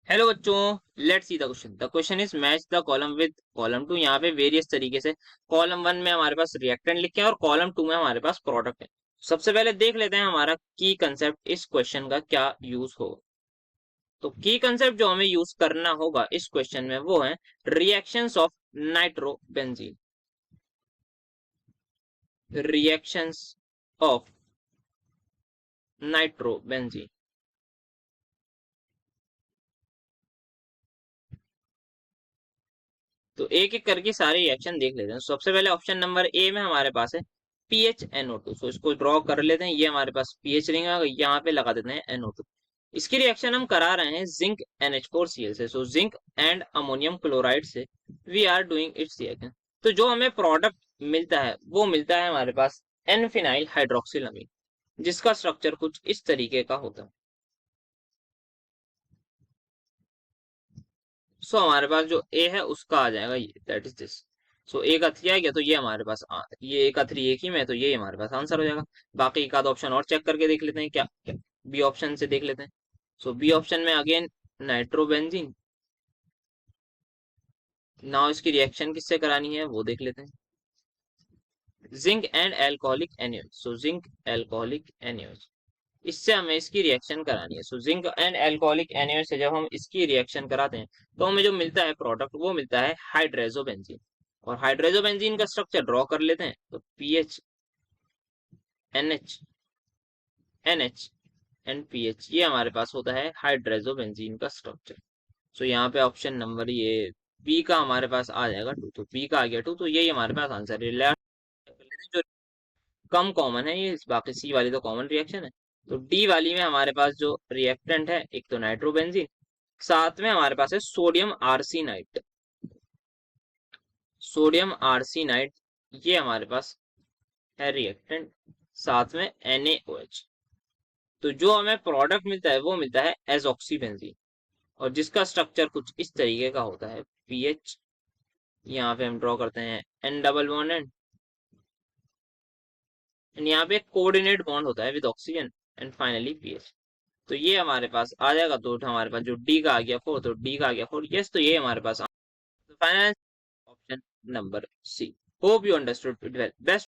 Hello बच्चों, let's see the question. The question is match the column with column to. यहाँ पे various तरीके से कॉलम वन में हमारे पास रिएक्टेंट लिखे हैं और कॉलम टू में हमारे पास प्रोडक्ट है। सबसे पहले देख लेते हैं हमारा की कंसेप्ट इस क्वेश्चन का क्या यूज होगा। तो की कंसेप्ट जो हमें यूज करना होगा इस क्वेश्चन में वो है reactions of nitrobenzene. Reactions of nitrobenzene. तो एक एक करके सारे रिएक्शन देख लेते हैं। सबसे पहले ऑप्शन नंबर ए में हमारे पास है PHNO2। सो इसको ड्रॉ कर लेते हैं। ये हमारे पास पीएच रिंग है, यहाँ पे लगा देते हैं NO2। इसकी रिएक्शन हम करा रहे हैं जिंक NH4Cl से। So zinc and ammonium chloride से we are doing its reaction. तो जो हमें प्रोडक्ट मिलता है वो मिलता है हमारे पास एन फिनाइल हाइड्रोक्सिलामीन, जिसका स्ट्रक्चर कुछ इस तरीके का होता है। सो हमारे पास जो ए है उसका आ जाएगा ये, दैट इज दिस। सो ए का थ्री आ गया तो ये हमारे पास ये ए का थ्री एक ही में, तो ये हमारे पास आंसर हो जाएगा। बाकी एक आध ऑप्शन और चेक करके देख लेते हैं क्या, क्या बी ऑप्शन से देख लेते हैं। सो बी ऑप्शन में अगेन नाइट्रोबेंजीन। नाउ इसकी रिएक्शन किससे करानी है वो देख लेते हैं। Zinc and alcoholic NH. So zinc alcoholic NH, इससे हमें इसकी रिएक्शन करानी है। सो जिंक एंड एल्कोहलिक एनएच से जब हम इसकी रिएक्शन कराते हैं तो हमें जो मिलता है प्रोडक्ट वो मिलता है हाइड्रेजोबेंजीन। और हाइड्रेजोबेंजीन का स्ट्रक्चर ड्रॉ कर लेते हैं। तो pH NH NH and pH, ये हमारे पास होता है हाइड्रेजोबेंजीन का स्ट्रक्चर। सो यहाँ पे ऑप्शन नंबर ये बी का हमारे पास आ जाएगा टू। तो बी का आ गया टू, तो यही हमारे पास आंसर है। जो कम कॉमन है ये, बाकी सी वाली तो कॉमन रिएक्शन है। तो डी वाली में हमारे पास जो रिएक्टेंट है एक तो नाइट्रोबेंजीन, साथ में हमारे पास है सोडियम आर्सेनाइड। सोडियम आर्सेनाइड ये हमारे पास है रिएक्टेंट, साथ में NaOH। तो जो हमें प्रोडक्ट मिलता है वो मिलता है एजॉक्सीबेंजीन, और जिसका स्ट्रक्चर कुछ इस तरीके का होता है। पीएच, यहाँ पे हम ड्रॉ करते हैं N डबल बॉन्ड एंड यहाँ पे कोऑर्डिनेट बॉन्ड होता है with oxygen and finally pH. तो ये हमारे पास आ जाएगा। तो हमारे पास जो डी का आ गया फोर, तो डी का आ गया फोर। यस, तो ये हमारे पास final option number C. Hope you understood it well. Best